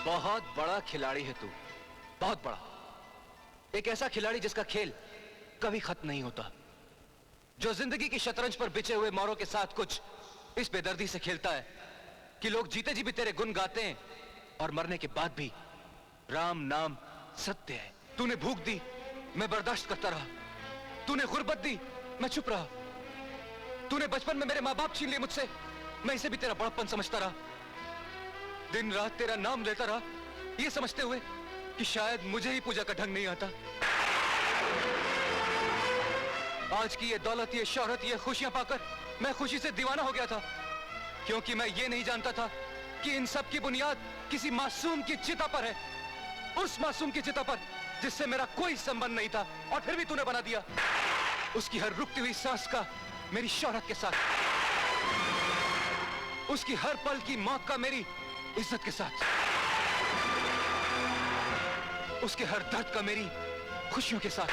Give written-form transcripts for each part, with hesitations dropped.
बहुत बड़ा खिलाड़ी है तू, बहुत बड़ा। एक ऐसा खिलाड़ी जिसका खेल कभी खत्म नहीं होता, जो जिंदगी की शतरंज पर बिछे हुए मोरों के साथ कुछ इस बेदर्दी से खेलता है कि लोग जीते जी भी तेरे गुण गाते हैं और मरने के बाद भी राम नाम सत्य है। तूने भूख दी, मैं बर्दाश्त करता रहा। तूने गुर्बत दी, मैं चुप रहा। तूने बचपन में मेरे माँ बाप छीन लिए मुझसे, मैं इसे भी तेरा बड़प्पन समझता रहा। दिन रात तेरा नाम लेता रहा, ये समझते हुए कि शायद मुझे ही पूजा का ढंग नहीं आता। आज की ये दौलत, ये शोहरत, ये खुशियां पाकर मैं खुशी से दीवाना हो गया था, क्योंकि मैं ये नहीं जानता था कि इन सब की बुनियाद किसी मासूम की चिता पर है। उस मासूम की चिता पर जिससे मेरा कोई संबंध नहीं था, और फिर भी तूने बना दिया उसकी हर रुकती हुई सांस का मेरी शोहरत के साथ, उसकी हर पल की मौत का मेरी इज्जत के साथ, उसके हर दर्द का मेरी खुशियों के साथ,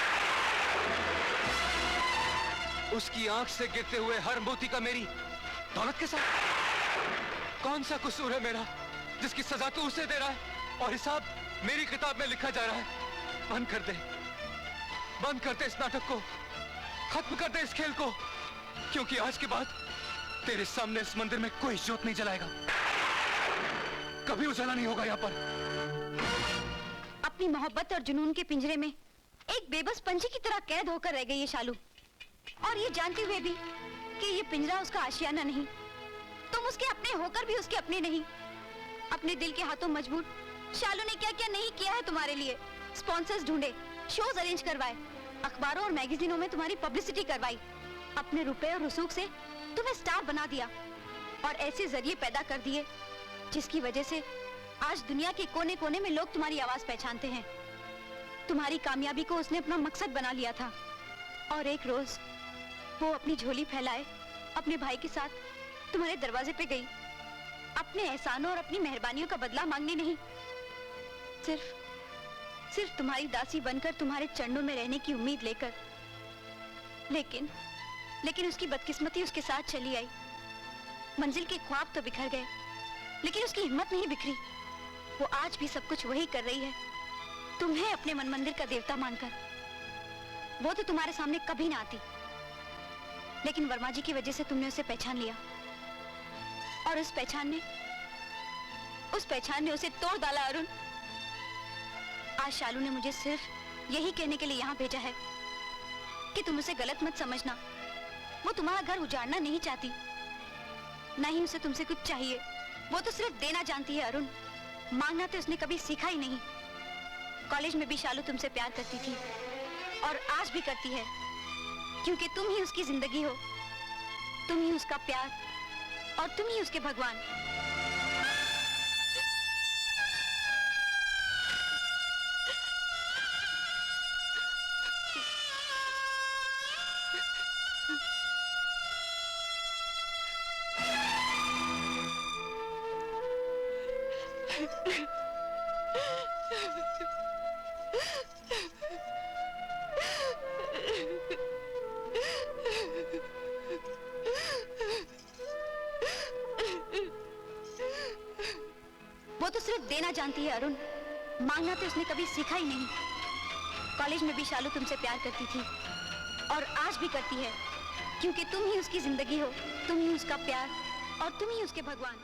उसकी आंख से गिरते हुए हर मोती का मेरी दौलत के साथ। कौन सा कसूर है मेरा जिसकी सजा तू उसे दे रहा है और हिसाब मेरी किताब में लिखा जा रहा है? बंद कर दे, बंद कर दे इस नाटक को, खत्म कर दे इस खेल को, क्योंकि आज के बाद तेरे सामने इस मंदिर में कोई ज्योत नहीं जलाएगा, कभी उजाला नहीं होगा यहाँ पर। अपनी मोहब्बत और जुनून के पिंजरे में एक बेबस पंछी की तरह कैद होकर रह गई है शालू, और ये जानते हुए भी कि ये पिंजरा उसका आशियाना नहीं, तुम उसके अपने होकर भी उसके अपने नहीं। अपने दिल के हाथों मजबूर शालू ने क्या क्या नहीं किया है तुम्हारे लिए। स्पॉन्सर्स ढूंढे, शोज अरेंज करवाए, अखबारों और मैगजीनों में तुम्हारी पब्लिसिटी करवाई, अपने रुपए और रसूख से तुम्हें स्टार बना दिया और ऐसे जरिए पैदा कर दिए जिसकी वजह से आज दुनिया के कोने कोने में लोग तुम्हारी आवाज पहचानते हैं। तुम्हारी कामयाबी को उसने अपना मकसद बना लिया था, और एक रोज वो अपनी झोली फैलाए अपने भाई के साथ तुम्हारे दरवाजे पे गई, अपने एहसानों और अपनी मेहरबानियों का बदला मांगने नहीं, सिर्फ तुम्हारी दासी बनकर तुम्हारे चरणों में रहने की उम्मीद लेकर। लेकिन उसकी बदकिस्मती उसके साथ चली आई। मंजिल के ख्वाब तो बिखर गए, लेकिन उसकी हिम्मत नहीं बिखरी। वो आज भी सब कुछ वही कर रही है, तुम्हें अपने मन मंदिर का देवता मानकर। वो तो तुम्हारे सामने कभी ना आती, लेकिन वर्मा जी की वजह से तुमने उसे पहचान लिया, और उस पहचान ने उसे तोड़ डाला। अरुण, आज शालू ने मुझे सिर्फ यही कहने के लिए यहाँ भेजा है कि तुम उसे गलत मत समझना। वो तुम्हारा घर उजाड़ना नहीं चाहती, ना ही उसे तुमसे कुछ चाहिए। वो तो सिर्फ देना जानती है अरुण, मांगना तो उसने कभी सीखा ही नहीं। कॉलेज में भी शालू तुमसे प्यार करती थी, और आज भी करती है, क्योंकि तुम ही उसकी जिंदगी हो, तुम ही उसका प्यार, और तुम ही उसके भगवान। वो तो सिर्फ देना जानती है अरुण, मांगना तो उसने कभी सीखा ही नहीं। कॉलेज में भी शालू तुमसे प्यार करती थी, और आज भी करती है, क्योंकि तुम ही उसकी जिंदगी हो, तुम ही उसका प्यार, और तुम ही उसके भगवान।